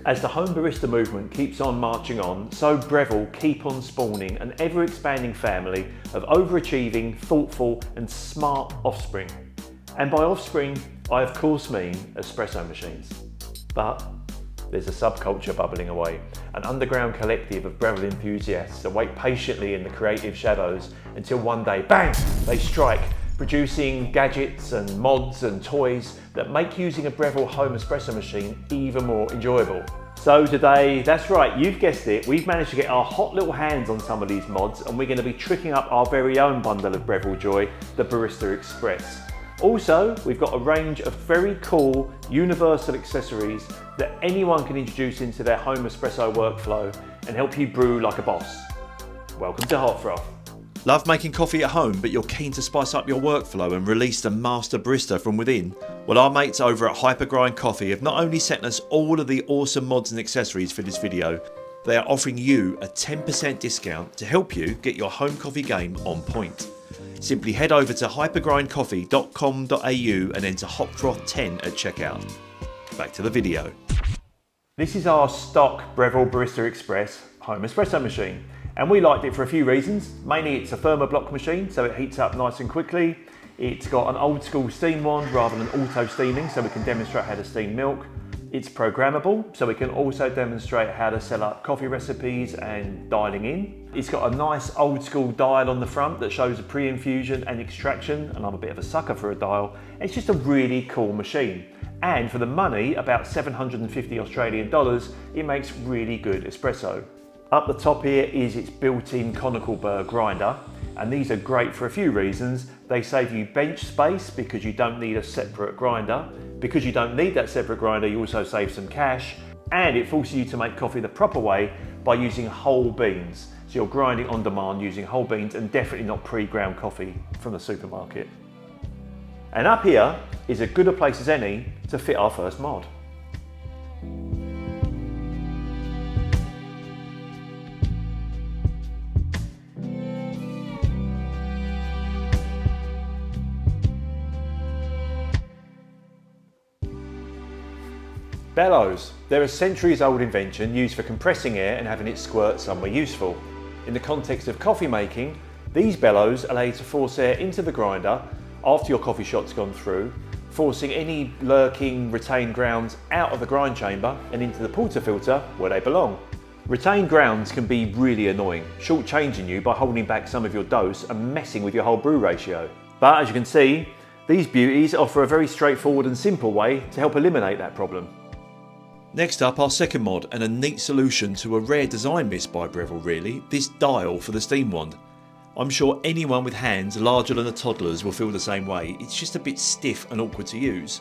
As the home barista movement keeps on marching on, so Breville keep on spawning an ever-expanding family of overachieving, thoughtful and smart offspring. And by offspring, I of course mean espresso machines. But there's a subculture bubbling away, an underground collective of Breville enthusiasts that wait patiently in the creative shadows until one day, bang, they strike, producing gadgets and mods and toys that make using a Breville home espresso machine even more enjoyable. So today, that's right, you've guessed it, we've managed to get our hot little hands on some of these mods and we're going to be tricking up our very own bundle of Breville joy, the Barista Express. Also, we've got a range of very cool, universal accessories that anyone can introduce into their home espresso workflow and help you brew like a boss. Welcome to Hot Froth. Love making coffee at home, but you're keen to spice up your workflow and release the master barista from within? Well, our mates over at Hypergrind Coffee have not only sent us all of the awesome mods and accessories for this video, they are offering you a 10% discount to help you get your home coffee game on point. Simply head over to hypergrindcoffee.com.au and enter HotFroth10 at checkout. Back to the video. This is our stock Breville Barista Express home espresso machine. And we liked it for a few reasons. Mainly it's a thermoblock machine, so it heats up nice and quickly. It's got an old school steam wand rather than auto steaming, so we can demonstrate how to steam milk. It's programmable, so we can also demonstrate how to set up coffee recipes and dialing in. It's got a nice old school dial on the front that shows a pre-infusion and extraction, and I'm a bit of a sucker for a dial. It's just a really cool machine. And for the money, about 750 Australian dollars, it makes really good espresso. Up the top here is its built-in conical burr grinder, and these are great for a few reasons. They save you bench space because you don't need a separate grinder. Because you don't need that separate grinder, you also save some cash, and it forces you to make coffee the proper way by using whole beans. So you're grinding on demand using whole beans and definitely not pre-ground coffee from the supermarket. And up here is as good a place as any to fit our first mod. Bellows. They're a centuries-old invention used for compressing air and having it squirt somewhere useful. In the context of coffee making, these bellows allow you to force air into the grinder after your coffee shot's gone through, forcing any lurking retained grounds out of the grind chamber and into the portafilter where they belong. Retained grounds can be really annoying, short-changing you by holding back some of your dose and messing with your whole brew ratio. But as you can see, these beauties offer a very straightforward and simple way to help eliminate that problem. Next up, our second mod, and a neat solution to a rare design miss by Breville really, this dial for the steam wand. I'm sure anyone with hands larger than a toddler's will feel the same way, it's just a bit stiff and awkward to use.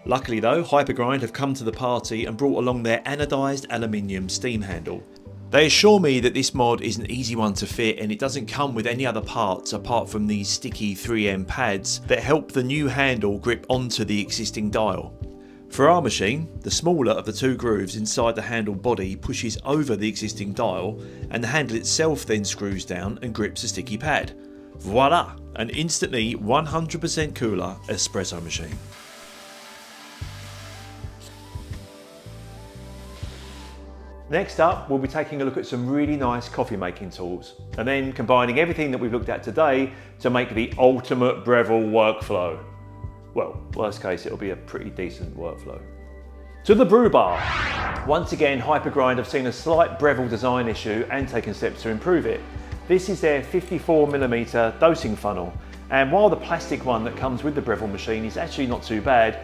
Luckily though, Hypergrind have come to the party and brought along their anodised aluminium steam handle. They assure me that this mod is an easy one to fit and it doesn't come with any other parts apart from these sticky 3M pads that help the new handle grip onto the existing dial. For our machine, the smaller of the two grooves inside the handle body pushes over the existing dial and the handle itself then screws down and grips the sticky pad. Voila! An instantly 100% cooler espresso machine. Next up, we'll be taking a look at some really nice coffee making tools and then combining everything that we've looked at today to make the ultimate Breville workflow. Well, worst case, it'll be a pretty decent workflow. To the brew bar. Once again, Hypergrind have seen a slight Breville design issue and taken steps to improve it. This is their 54mm dosing funnel, and while the plastic one that comes with the Breville machine is actually not too bad,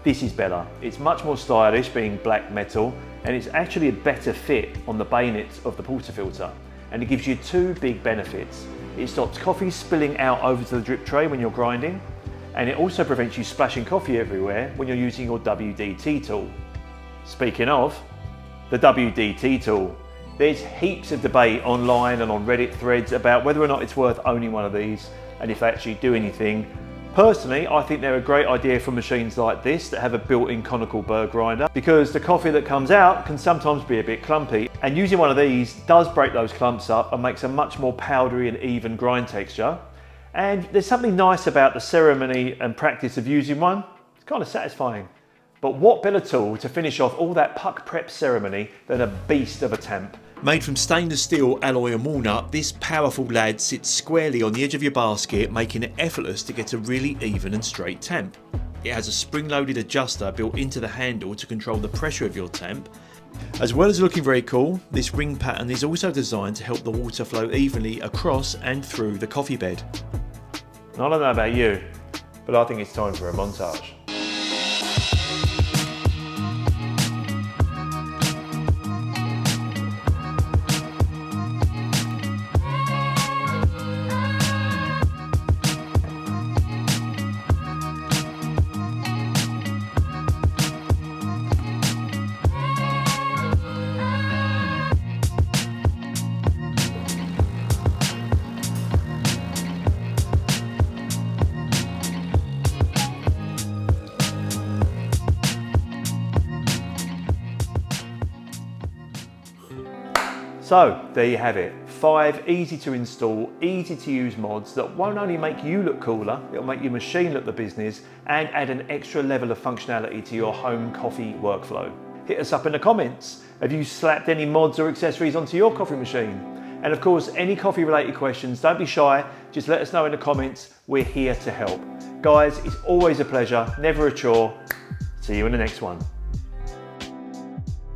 this is better. It's much more stylish, being black metal, and it's actually a better fit on the bayonet of the portafilter, and it gives you two big benefits. It stops coffee spilling out over to the drip tray when you're grinding, and it also prevents you splashing coffee everywhere when you're using your WDT tool. Speaking of, the WDT tool. There's heaps of debate online and on Reddit threads about whether or not it's worth owning one of these and if they actually do anything. Personally, I think they're a great idea for machines like this that have a built-in conical burr grinder, because the coffee that comes out can sometimes be a bit clumpy, and using one of these does break those clumps up and makes a much more powdery and even grind texture. And there's something nice about the ceremony and practice of using one. It's kind of satisfying. But what better tool to finish off all that puck prep ceremony than a beast of a tamp? Made from stainless steel, alloy and walnut, this powerful lad sits squarely on the edge of your basket, making it effortless to get a really even and straight tamp. It has a spring-loaded adjuster built into the handle to control the pressure of your tamp. As well as looking very cool, this ring pattern is also designed to help the water flow evenly across and through the coffee bed. I don't know about you, but I think it's time for a montage. So there you have it, 5 easy to install, easy to use mods that won't only make you look cooler, it'll make your machine look the business and add an extra level of functionality to your home coffee workflow. Hit us up in the comments. Have you slapped any mods or accessories onto your coffee machine? And of course, any coffee related questions, don't be shy, just let us know in the comments, we're here to help. Guys, it's always a pleasure, never a chore. See you in the next one.